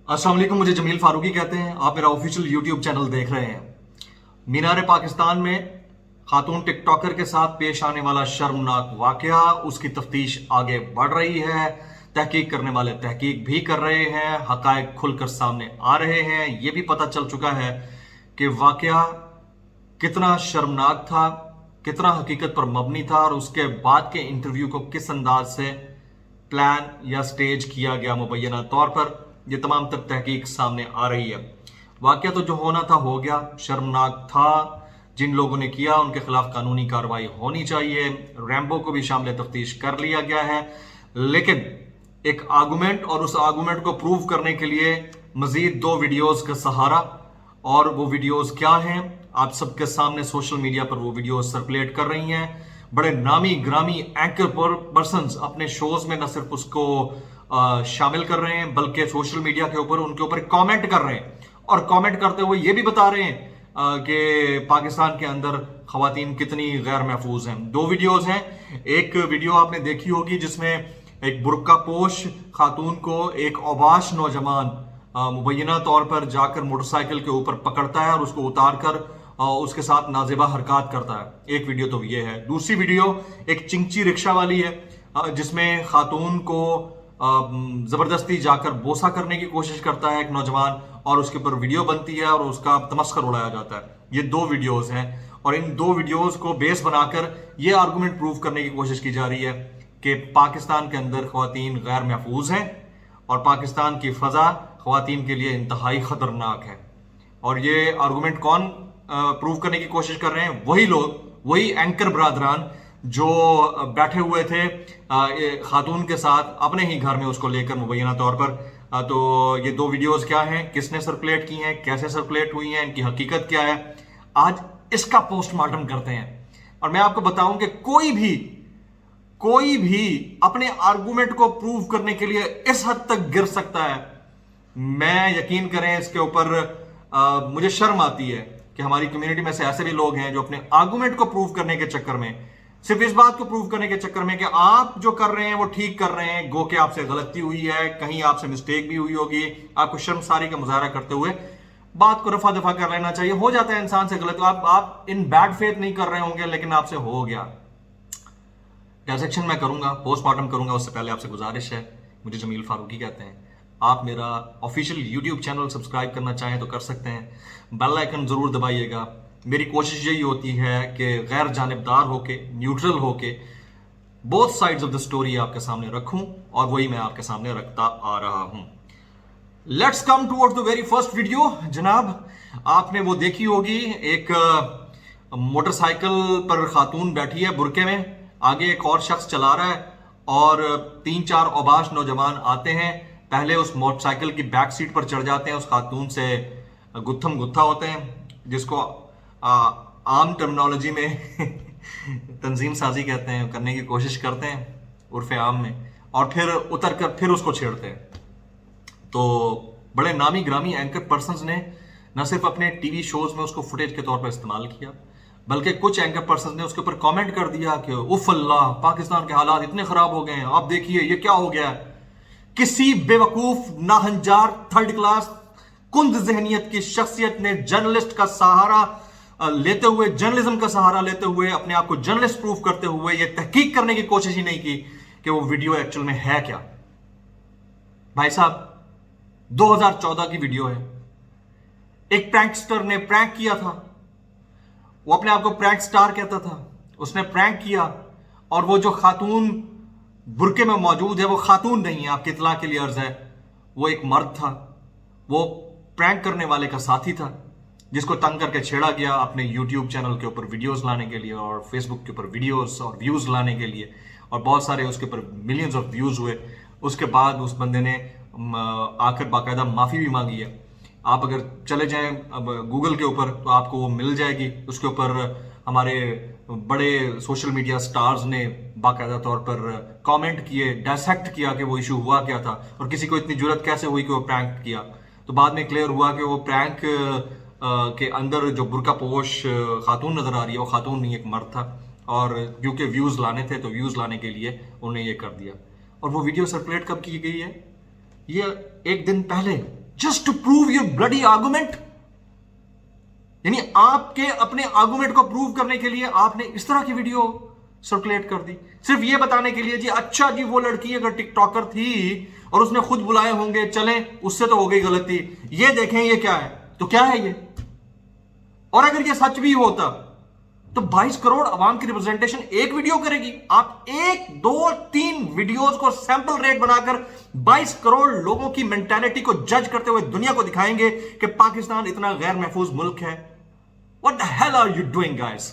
अस्सलाम वालेकुम, मुझे जमील फारूकी कहते हैं। आप मेरा ऑफिशियल यूट्यूब चैनल देख रहे हैं। मीनार पाकिस्तान में खातून टिकटॉकर के साथ पेश आने वाला शर्मनाक वाकया, उसकी तफ्तीश आगे बढ़ रही है। तहकीक करने वाले तहकीक भी कर रहे हैं, हकायक खुलकर सामने आ रहे हैं। ये भी पता चल चुका है कि वाकया कितना शर्मनाक था, कितना हकीकत पर मबनी था और उसके बाद के इंटरव्यू को किस अंदाज से प्लान या स्टेज किया गया मुबैना तौर पर। ये तमाम तर तहकीक सामने आ रही है। वाकया तो जो होना था हो गया, शर्मनाक था। जिन लोगों ने किया उनके खिलाफ कानूनी कार्रवाई होनी चाहिए। रैम्बो को भी शामिल तफ्तीश कर लिया गया है, लेकिन एक आर्गूमेंट और उस आर्गूमेंट को प्रूव करने के लिए मजीद 2 वीडियोस का सहारा। और वो वीडियोस क्या हैं, आप सबके सामने सोशल मीडिया पर वो वीडियोस सर्कुलेट कर रही हैं। बड़े नामी ग्रामी एंकर पर्संस अपने शोज में न सिर्फ उसको शामिल कर रहे हैं, बल्कि सोशल मीडिया के ऊपर उनके ऊपर कमेंट कर रहे हैं और कमेंट करते हुए ये भी बता रहे हैं कि पाकिस्तान के अंदर खवातीन कितनी गैर महफूज हैं। 2 वीडियोस हैं। एक वीडियो आपने देखी होगी जिसमें एक बुर्का पोश खातून को एक औबाश नौजवान मुबैना तौर पर जाकर मोटरसाइकिल के ऊपर पकड़ता है और उसको उतार कर उसके साथ नाजेबा हरकत करता है। एक वीडियो तो ये है। दूसरी वीडियो एक चिंची रिक्शा वाली है जिसमें खातून को जबरदस्ती जाकर बोसा करने की कोशिश करता है एक नौजवान और उसके ऊपर वीडियो बनती है और उसका तमस्खर उड़ाया जाता है। ये 2 वीडियोस हैं और इन 2 वीडियोस को बेस बनाकर ये आर्गुमेंट प्रूव करने की कोशिश की जा रही है कि पाकिस्तान के अंदर खवातीन गैर महफूज हैं और पाकिस्तान की फजा खवातीन के लिए इंतहाई खतरनाक है। और ये आर्गुमेंट कौन प्रूव करने की कोशिश कर रहे हैं? वही लोग, वही एंकर बरादरान जो बैठे हुए थे खातून के साथ अपने ही घर में उसको लेकर मुबैना तौर पर। तो ये 2 वीडियोस क्या हैं, किसने सर्कुलेट की हैं, कैसे सर्कुलेट हुई हैं, इनकी हकीकत क्या है, आज इसका पोस्टमार्टम करते हैं। और मैं आपको बताऊं कि कोई भी अपने आर्गुमेंट को प्रूव करने के लिए इस हद तक गिर सकता है। मैं यकीन करें इसके ऊपर मुझे शर्म आती है कि हमारी कम्युनिटी में से ऐसे भी लोग हैं जो अपने आर्गुमेंट को प्रूव करने के चक्कर में, सिर्फ इस बात को प्रूव करने के चक्कर में कि आप जो कर रहे हैं वो ठीक कर रहे हैं, गो के आपसे गलती हुई है, कहीं आपसे मिस्टेक भी हुई होगी, आपको शर्मसारी का मुजाहरा करते हुए बात को रफा दफा कर लेना चाहिए। हो जाता है इंसान से गलत, आप इन बैड फेथ नहीं कर रहे होंगे लेकिन आपसे हो गया। डिसेक्शन मैं करूंगा, पोस्टमार्टम करूंगा, उससे पहले आपसे गुजारिश है, मुझे जमील फारूकी कहते हैं। आप मेरा ऑफिशियल यूट्यूब चैनल सब्सक्राइब करना चाहें तो कर सकते हैं, बेल आइकन जरूर दबाइएगा। मेरी कोशिश यही होती है कि गैर जानिबदार होके, न्यूट्रल होके both sides of the story आपके सामने रखूं और वही मैं आपके सामने रखता आ रहा हूं। Let's come towards the very first video. जनाब, आपने वो देखी होगी, एक मोटरसाइकिल पर खातून बैठी है बुरके में, आगे एक और शख्स चला रहा है और 3-4 औबाश नौजवान आते हैं। पहले उस मोटरसाइकिल की बैक सीट पर चढ़ जाते हैं, उस खातून से गुत्थम गुत्था होते हैं, जिसको आम टर्मिनोलॉजी में तंजीम साजी कहते हैं, करने की कोशिश करते हैं उर्फ आम में, और फिर उतर कर फिर उसको छेड़ते हैं। तो बड़े नामी ग्रामी एंकर पर्सन्स ने न सिर्फ अपने टीवी शोज में उसको फुटेज के तौर पर इस्तेमाल किया, बल्कि कुछ एंकर पर्सन्स ने उसके ऊपर कमेंट कर दिया कि उफ अल्लाह, पाकिस्तान के हालात इतने खराब हो गए हैं, आप देखिए ये क्या हो गया है। किसी बेवकूफ, नाहंजार, थर्ड क्लास, कुंद जहनियत की शख्सियत ने जर्नलिस्ट का सहारा लेते हुए, जर्नलिज्म का सहारा लेते हुए, अपने आप को जर्नलिस्ट प्रूफ करते हुए ये तहकीक करने की कोशिश ही नहीं की कि वो वीडियो एक्चुअल में है क्या। भाई साहब, 2014 की वीडियो है। एक प्रैंकस्टर ने प्रैंक किया था, वो अपने आप को प्रैंक स्टार कहता था, उसने प्रैंक किया और वो जो खातून बुरके में मौजूद है वो खातून नहीं है, आपकी इतला के लिए अर्ज है, वो एक मर्द था। वो प्रैंक करने वाले का साथी था जिसको तंग करके छेड़ा गया अपने यूट्यूब चैनल के ऊपर वीडियोस लाने के लिए और फेसबुक के ऊपर वीडियोस और व्यूज लाने के लिए, और बहुत सारे उसके ऊपर मिलियंस ऑफ व्यूज हुए। उसके बाद उस बंदे ने आकर बाकायदा माफी भी मांगी है। आप अगर चले जाएं अब गूगल के ऊपर तो आपको वो मिल जाएगी। उसके ऊपर हमारे बड़े सोशल मीडिया स्टार्स ने बाकायदा तौर पर कमेंट किए, डायसेक्ट किया कि वो इशू हुआ क्या था और किसी को इतनी जरूरत कैसे हुई कि वो प्रैंक किया। तो बाद में क्लियर हुआ कि वो प्रैंक के अंदर जो बुरका पोश खातून नजर आ रही है वो खातून नहीं, एक मर्द था, और क्योंकि व्यूज लाने थे तो व्यूज लाने के लिए उन्होंने ये कर दिया। और वो वीडियो सर्कुलेट कब की गई है? ये एक दिन पहले just to prove your bloody argument. यानी आपके अपने आर्गुमेंट को प्रूव करने के लिए आपने इस तरह की वीडियो सर्कुलेट कर दी, सिर्फ ये बताने के लिए जी अच्छा जी वो लड़की अगर टिकटॉकर थी और उसने खुद बुलाए होंगे, चलें उससे तो हो गई गलती, ये देखें ये क्या है, तो क्या है ये। और अगर ये सच भी होता तो 22 करोड़ अवाम की रिप्रेजेंटेशन एक वीडियो करेगी। आप 1, 2, 3 वीडियोस को सैंपल रेट बनाकर 22 करोड़ लोगों की मेंटालिटी को जज करते हुए दुनिया को दिखाएंगे कि पाकिस्तान इतना गैर महफूज मुल्क है। What the hell are you doing guys?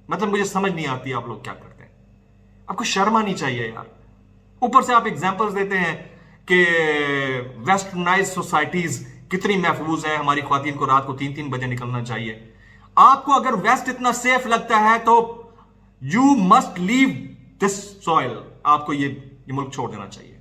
मतलब मुझे समझ नहीं आती आप लोग क्या करते हैं। आपको शर्म आनी चाहिए यार। ऊपर से आप एग्जांपल्स देते हैं कि वेस्टर्नाइज सोसाइटीज कितनी महफूज है, हमारी ख्वातीन को रात को 3-3 बजे निकलना चाहिए। आपको अगर वेस्ट इतना सेफ लगता है तो you must leave this soil. आपको ये मुल्क छोड़ देना चाहिए।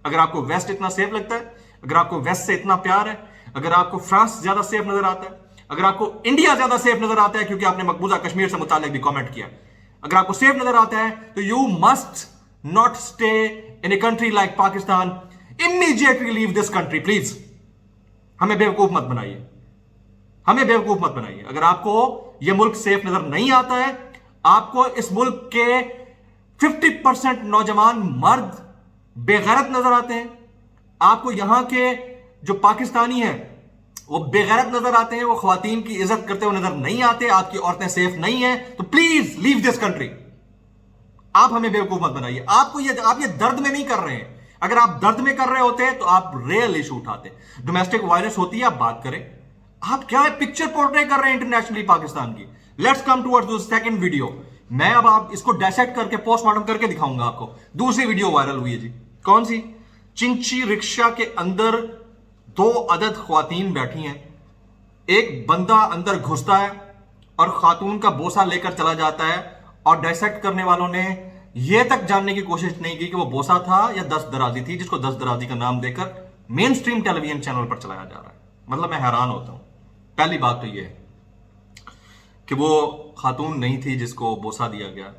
अगर आपको वेस्ट इतना सेफ लगता है, अगर आपको वेस्ट से इतना प्यार है, अगर आपको फ्रांस ज्यादा सेफ नजर आता है, अगर आपको इंडिया ज्यादा सेफ नजर आता है क्योंकि आपने मकबूजा कश्मीर से मुतालिक भी कमेंट किया, अगर आपको सेफ नजर आता है तो you must not stay in a country like Pakistan. Immediately leave this country please. हमें बेवकूफ मत बनाइए, हमें बेवकूफ मत बनाइए। अगर आपको यह मुल्क सेफ नजर नहीं आता है, आपको इस मुल्क के 50% नौजवान मर्द बेगैरत नजर आते हैं, आपको यहां के जो पाकिस्तानी हैं वो बेगैरत नजर आते हैं, वो ख्वातीन की इज्जत करते हुए नजर नहीं आते, आपकी औरतें सेफ नहीं है, तो प्लीज लीव दिस कंट्री। आप हमें बेवकूफ मत बनाइए। आप ये दर्द में नहीं कर रहे हैं। अगर आप दर्द में कर रहे होते तो आप रियल इशू उठाते। डोमेस्टिक वायलेंस होती है, आप बात करें। आप क्या पिक्चर पोर्ट्रे कर रहे हैं इंटरनेशनली पाकिस्तान की। Let's come towards the second video. मैं अब आप इसको डायसेक्ट करके पोस्टमार्टम करके दिखाऊंगा आपको। दूसरी वीडियो वायरल हुई है जी, कौन सी? चिंची रिक्शा के अंदर 2 अदद ख्वातीन बैठी हैं, एक बंदा अंदर घुसता है और खातून का बोसा लेकर चला जाता है, और डायसेक्ट करने वालों ने यह तक जानने की कोशिश नहीं की कि वो बोसा था या 10 दराजी थी, जिसको 10 दराजी का नाम देकर मेन स्ट्रीम टेलीविजन चैनल पर चलाया जा रहा है। मतलब मैं हैरान होता हूं। पहली बात तो यह है कि वो खातून नहीं थी जिसको बोसा दिया गया,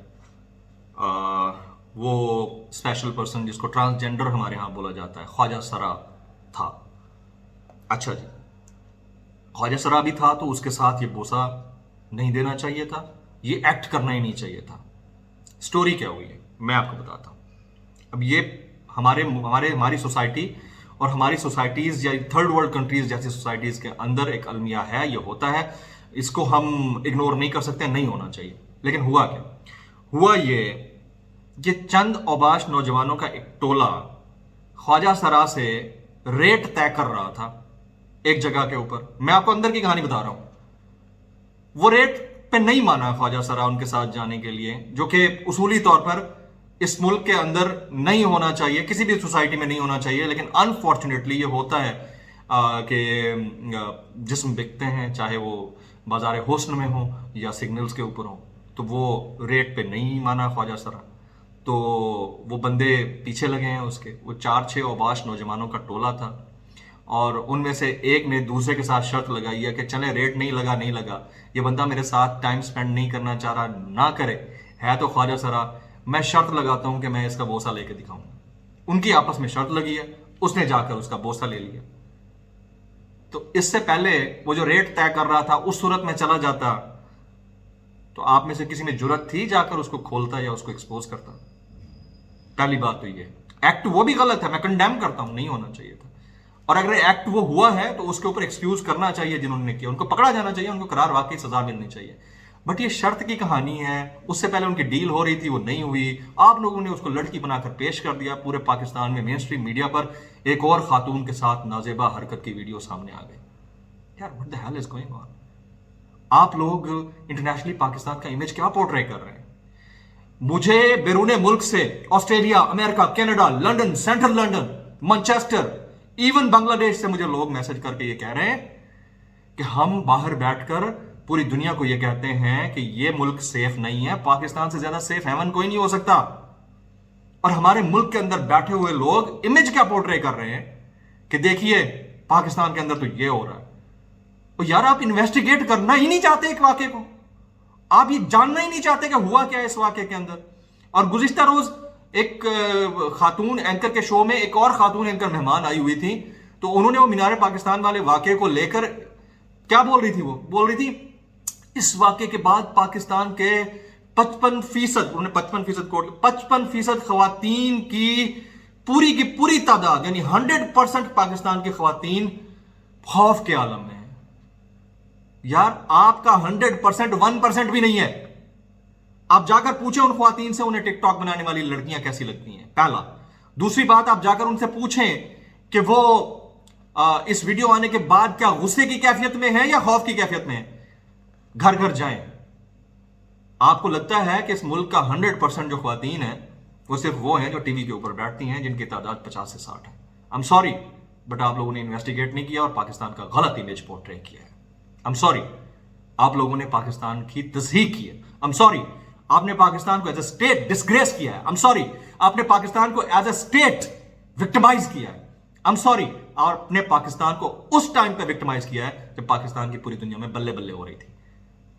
वो स्पेशल पर्सन जिसको ट्रांसजेंडर हमारे यहां बोला जाता है, ख्वाजा सरा था। अच्छा जी, ख्वाजा सरा भी था तो उसके साथ ये बोसा नहीं देना चाहिए था, ये एक्ट करना ही नहीं चाहिए था। स्टोरी क्या हुई है मैं आपको बताता हूं। अब ये हमारी सोसाइटी और हमारी सोसाइटीज या थर्ड वर्ल्ड कंट्रीज जैसी सोसाइटीज के अंदर एक अलमिया है, ये होता है, इसको हम इग्नोर नहीं कर सकते, नहीं होना चाहिए। लेकिन हुआ क्या? हुआ ये चंद औबाश नौजवानों का एक टोला ख्वाजा सरा से रेट तय कर रहा था एक जगह के ऊपर। मैं आपको अंदर की कहानी बता रहा हूं। वो रेट पे नहीं माना ख्वाजा सरा उनके साथ जाने के लिए, जो कि उसूली तौर पर इस मुल्क के अंदर नहीं होना चाहिए, किसी भी सोसाइटी में नहीं होना चाहिए। लेकिन अनफॉर्चुनेटली ये होता है कि जिस्म बिकते हैं, चाहे वो बाजार हुस्न में हो या सिग्नल्स के ऊपर हो, तो वो रेट पे नहीं माना ख्वाजा सरा। तो वो बंदे पीछे लगे हैं उसके। वो 4-6 औबाश नौजवानों का टोला था और उनमें से एक ने दूसरे के साथ शर्त लगाई है कि चले रेट नहीं लगा, ये बंदा मेरे साथ टाइम स्पेंड नहीं करना चाह रहा, ना करे, है तो ख्वाजा सरा, मैं शर्त लगाता हूं कि मैं इसका बोसा लेके दिखाऊंगा। उनकी आपस में शर्त लगी है, उसने जाकर उसका बोसा ले लिया। तो इससे पहले वो जो रेट तय कर रहा था उस सूरत में चला जाता तो आप में से किसी में जुर्रत थी जाकर उसको खोलता या उसको एक्सपोज करता? पहली बात तो ये एक्ट वो भी गलत है, मैं कंडेम करता हूं, नहीं होना चाहिए था। और अगर एक्ट वो हुआ है तो उसके ऊपर एक्सक्यूज करना चाहिए जिन्होंने किया, उनको पकड़ा जाना चाहिए, उनको करार वाकई सजा मिलनी चाहिए। बट ये शर्त की कहानी है, उससे पहले उनकी डील हो रही थी, वो नहीं हुई, आप लोगों ने उसको लड़की बनाकर पेश कर दिया। पूरे पाकिस्तान में मेन स्ट्रीम मीडिया पर एक और खातून के साथ नाजेबा हरकत की वीडियो सामने आ गई। यार what the hell is going on? आप लोग इंटरनेशनली पाकिस्तान का इमेज क्या पोर्ट्रे कर रहे हैं? मुझे बैरूने मुल्क से Australia, America, Canada, London, central London, Manchester, even Bangladesh से मुझे लोग मैसेज करके ये कह रहे हैं कि हम बाहर बैठकर पूरी दुनिया को ये कहते हैं कि ये मुल्क सेफ नहीं है, पाकिस्तान से ज्यादा सेफ हेवन कोई नहीं हो सकता। और हमारे मुल्क के अंदर बैठे हुए लोग इमेज क्या पोर्ट्रे कर रहे हैं कि देखिए पाकिस्तान के अंदर तो ये हो रहा है। तो यार आप इन्वेस्टिगेट करना ही नहीं चाहते एक वाकये को, आप ये जानना ही नहीं चाहते कि हुआ क्या है इस वाकये के अंदर। और गुज़िश्ता रोज एक खातून एंकर के शो में एक और खातून एंकर मेहमान आई हुई थी तो उन्होंने वो मीनार पाकिस्तान वाले वाकये को लेकर क्या बोल रही थी? वो बोल रही थी इस वाकये के बाद पाकिस्तान के 55%, उन्होंने 55% कोट, 55% खवातीन की पूरी तादाद यानी 100% पाकिस्तान की खवातीन खौफ के आलम में है। यार आपका 100% 1% भी नहीं है। आप जाकर पूछें उन खवातीन से उन्हें टिकटॉक बनाने वाली लड़कियां कैसी लगती हैं, पहला। दूसरी बात, आप जाकर उनसे पूछें कि वो इस वीडियो आने के बाद क्या गुस्से की कैफियत में है या खौफ की कैफियत में है। घर घर जाएं। आपको लगता है कि इस मुल्क का 100% जो खवातीन है वो सिर्फ वो हैं जो टीवी के ऊपर बैठती हैं, जिनकी तादाद 50 से 60 है। आई एम सॉरी, बट आप लोगों ने इन्वेस्टिगेट नहीं किया और पाकिस्तान का गलत इमेज पोर्ट्रे किया है। आई एम सॉरी, आप लोगों ने पाकिस्तान की तस्दीक की है। आई एम सॉरी, आपने पाकिस्तान को एज अ स्टेट डिस्ग्रेस किया है। आई एम सॉरी, आपने पाकिस्तान को एज अ स्टेट विक्टिमाइज किया है। आई एम सॉरी, आपने पाकिस्तान को उस टाइम पे विक्टिमाइज किया है जब पाकिस्तान की पूरी दुनिया में बल्ले बल्ले हो रही थी,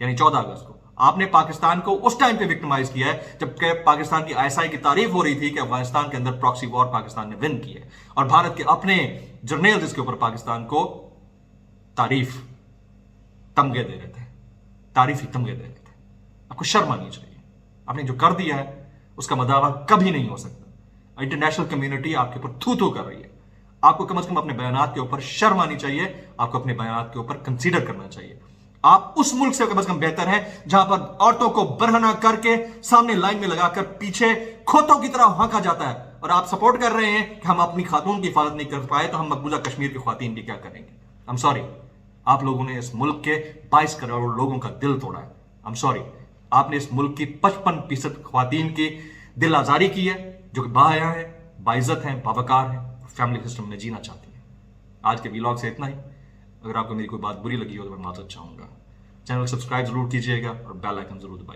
यानी 14 अगस्त को। आपने पाकिस्तान को उस टाइम पे विक्टिमाइज किया है जबकि पाकिस्तान की आईएसआई की तारीफ हो रही थी कि अफगानिस्तान के अंदर प्रॉक्सी वॉर पाकिस्तान ने विन की है, और भारत के अपने जर्नल्स इसके ऊपर पाकिस्तान को तारीफ तमगे दे रहे थे, तारीफी तमगे दे रहे थे। आपको शर्म आनी चाहिए। आपने जो कर दिया है उसका मदावा कभी नहीं हो सकता। इंटरनेशनल कम्युनिटी आपके ऊपर थू थू कर रही है। आपको कम से कम अपने बयानात के ऊपर शर्म आनी चाहिए। आपको अपने बयानात के ऊपर कंसीडर करना चाहिए। आप उस मुल्क से कम बेहतर हैं जहां पर औरतों को बरहना करके सामने लाइन में लगाकर पीछे खोतों की तरह हाँका जाता है, और आप सपोर्ट कर रहे हैं कि हम अपनी खातून की हिफाजत नहीं कर पाए तो हम मकबूजा कश्मीर की खातून भी क्या करेंगे। आई एम सॉरी, आप लोगों ने इस मुल्क के 22 करोड़ लोगों का दिल तोड़ा है। आई एम सॉरी, आपने इस मुल्क की 55% खवातीन की दिल आजारी की है, जो कि बाहया है, बाइज्जत हैं, बावकार हैं, फैमिली सिस्टम में जीना चाहती हैं। आज के व्लॉग से इतना ही। अगर आपको मेरी कोई बात बुरी लगी हो तो मैं माफी चाहूंगा। चैनल सब्सक्राइब जरूर कीजिएगा और बेल आइकन जरूर दबाइएगा।